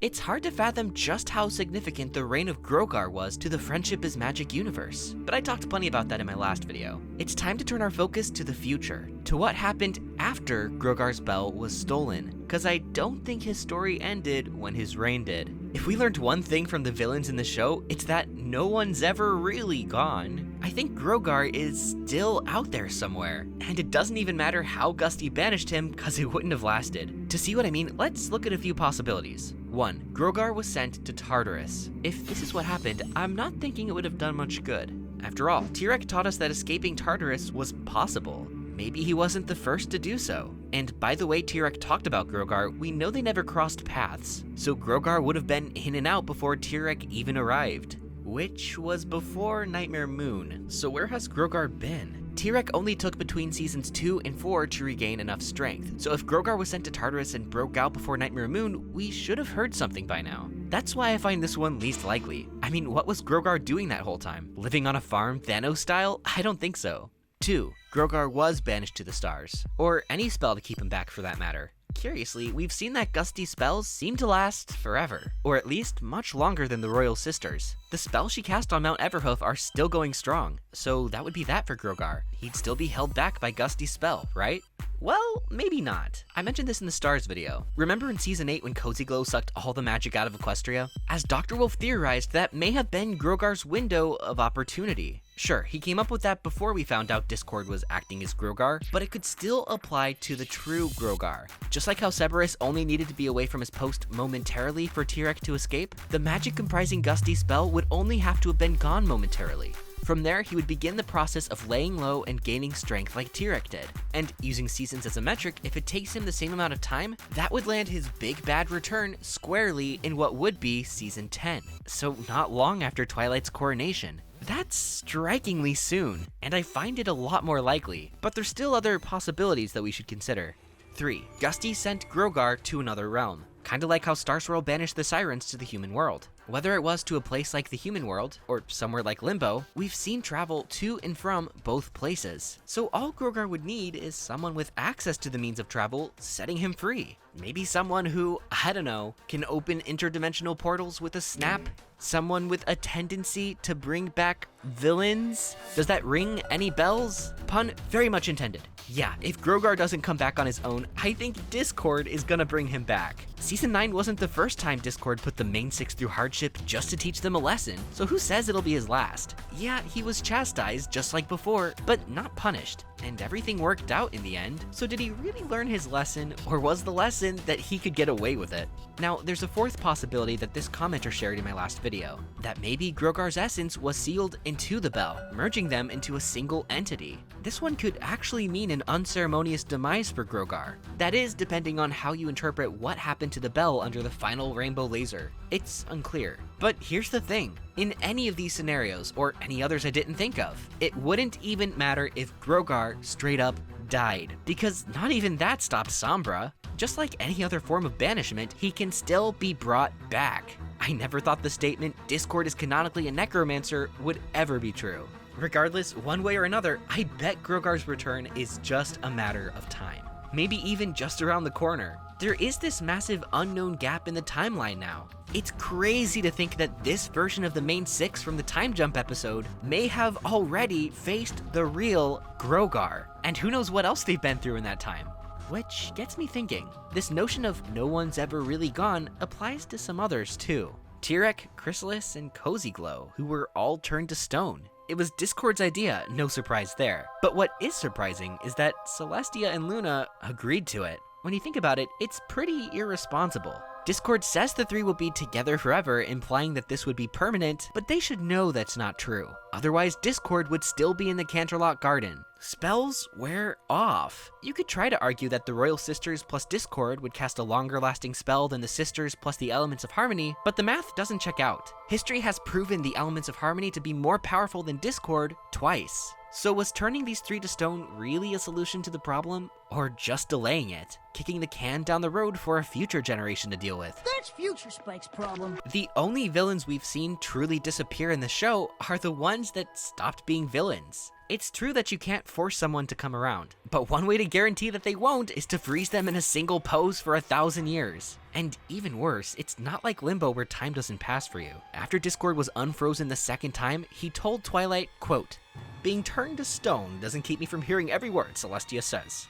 it's hard to fathom just how significant the reign of Grogar was to the Friendship is Magic universe. But I talked plenty about that in my last video. It's time to turn our focus to the future, to what happened after Grogar's bell was stolen, cause I don't think his story ended when his reign did. If we learned one thing from the villains in the show, it's that no one's ever really gone. I think Grogar is still out there somewhere, and it doesn't even matter how Gusty banished him, cause it wouldn't have lasted. To see what I mean, let's look at a few possibilities. 1. Grogar was sent to Tartarus. If this is what happened, I'm not thinking it would have done much good. After all, Tyrek taught us that escaping Tartarus was possible. Maybe he wasn't the first to do so. And by the way Tyrek talked about Grogar, we know they never crossed paths. So Grogar would have been in and out before Tyrek even arrived. Which was before Nightmare Moon. So where has Grogar been? Tyrek only took between seasons 2 and 4 to regain enough strength. So if Grogar was sent to Tartarus and broke out before Nightmare Moon, we should have heard something by now. That's why I find this one least likely. I mean, what was Grogar doing that whole time? Living on a farm, Thanos style? I don't think so. 2. Grogar was banished to the stars, or any spell to keep him back for that matter. Curiously, we've seen that Gusty spells seem to last forever, or at least much longer than the Royal Sisters. The spells she cast on Mount Everhoof are still going strong, so that would be that for Grogar. He'd still be held back by Gusty's spell, right? Well, maybe not. I mentioned this in the Stars video. Remember in Season 8 when Cozy Glow sucked all the magic out of Equestria? As Dr. Wolf theorized, that may have been Grogar's window of opportunity. Sure, he came up with that before we found out Discord was acting as Grogar, but it could still apply to the true Grogar. Just like how Cerberus only needed to be away from his post momentarily for Tyrek to escape, the magic comprising Gusty's spell would only have to have been gone momentarily. From there, he would begin the process of laying low and gaining strength like Tyrek did. And using seasons as a metric, if it takes him the same amount of time, that would land his big bad return squarely in what would be Season 10. So not long after Twilight's coronation. That's strikingly soon, and I find it a lot more likely, but there's still other possibilities that we should consider. 3. Gusty sent Grogar to another realm, kinda like how Star Swirl banished the Sirens to the human world. Whether it was to a place like the human world, or somewhere like Limbo, we've seen travel to and from both places. So all Grogar would need is someone with access to the means of travel, setting him free. Maybe someone who, I don't know, can open interdimensional portals with a snap? Someone with a tendency to bring back villains? Does that ring any bells? Pun very much intended. Yeah, if Grogar doesn't come back on his own, I think Discord is gonna bring him back. Season 9 wasn't the first time Discord put the main 6 through hardship just to teach them a lesson, so who says it'll be his last? Yeah, he was chastised just like before, but not punished, and everything worked out in the end. So did he really learn his lesson, or was the lesson that he could get away with it? Now, there's a fourth possibility that this commenter shared in my last video, that maybe Grogar's essence was sealed into the bell, merging them into a single entity. This one could actually mean an unceremonious demise for Grogar. That is, depending on how you interpret what happened to the bell under the final rainbow laser. It's unclear. But here's the thing. In any of these scenarios, or any others I didn't think of, it wouldn't even matter if Grogar straight up died, because not even that stopped Sombra. Just like any other form of banishment, he can still be brought back. I never thought the statement, Discord is canonically a necromancer, would ever be true. Regardless, one way or another, I bet Grogar's return is just a matter of time. Maybe even just around the corner. There is this massive unknown gap in the timeline now. It's crazy to think that this version of the main 6 from the time jump episode may have already faced the real Grogar. And who knows what else they've been through in that time. Which gets me thinking, this notion of no one's ever really gone applies to some others too. Tyrek, Chrysalis, and Cozy Glow, who were all turned to stone. It was Discord's idea, no surprise there. But what is surprising is that Celestia and Luna agreed to it. When you think about it, it's pretty irresponsible. Discord says the 3 will be together forever, implying that this would be permanent, but they should know that's not true. Otherwise, Discord would still be in the Canterlot Garden. Spells wear off. You could try to argue that the Royal Sisters plus Discord would cast a longer lasting spell than the Sisters plus the Elements of Harmony, but the math doesn't check out. History has proven the Elements of Harmony to be more powerful than Discord twice. So was turning these 3 to stone really a solution to the problem? Or just delaying it? Kicking the can down the road for a future generation to deal with? That's Future Spike's problem. The only villains we've seen truly disappear in the show are the ones that stopped being villains. It's true that you can't force someone to come around, but one way to guarantee that they won't is to freeze them in a single pose for 1,000 years. And even worse, it's not like Limbo where time doesn't pass for you. After Discord was unfrozen the second time, he told Twilight, quote, "Being turned to stone doesn't keep me from hearing every word Celestia says."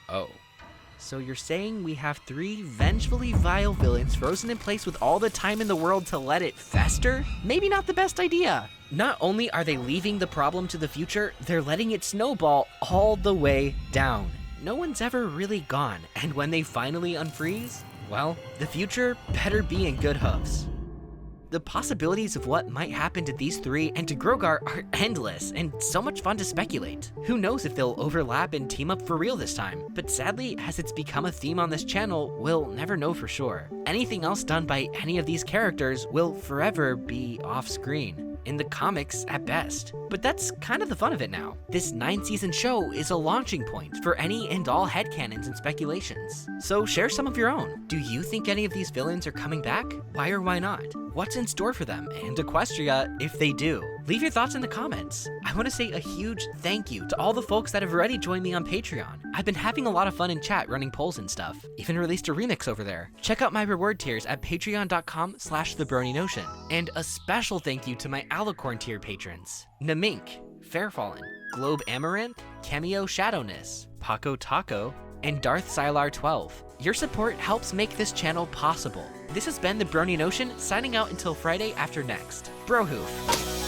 Oh. So you're saying we have 3 vengefully vile villains frozen in place with all the time in the world to let it fester? Maybe not the best idea. Not only are they leaving the problem to the future, they're letting it snowball all the way down. No one's ever really gone, and when they finally unfreeze, well, the future better be in good hooves. The possibilities of what might happen to these 3 and to Grogar are endless and so much fun to speculate. Who knows if they'll overlap and team up for real this time, but sadly, as it's become a theme on this channel, we'll never know for sure. Anything else done by any of these characters will forever be off-screen. In the comics at best. But that's kind of the fun of it now. This 9-season show is a launching point for any and all headcanons and speculations. So share some of your own. Do you think any of these villains are coming back? Why or why not? What's in store for them and Equestria if they do? Leave your thoughts in the comments. I want to say a huge thank you to all the folks that have already joined me on Patreon. I've been having a lot of fun in chat running polls and stuff. Even released a remix over there. Check out my reward tiers at patreon.com/thebronynotion. And a special thank you to my Alicorn tier patrons. Namink, Fairfallen, Globe Amaranth, Cameo Shadowness, Paco Taco, and Darth Sylar 12. Your support helps make this channel possible. This has been the Brony Notion, signing out until Friday after next. Brohoof.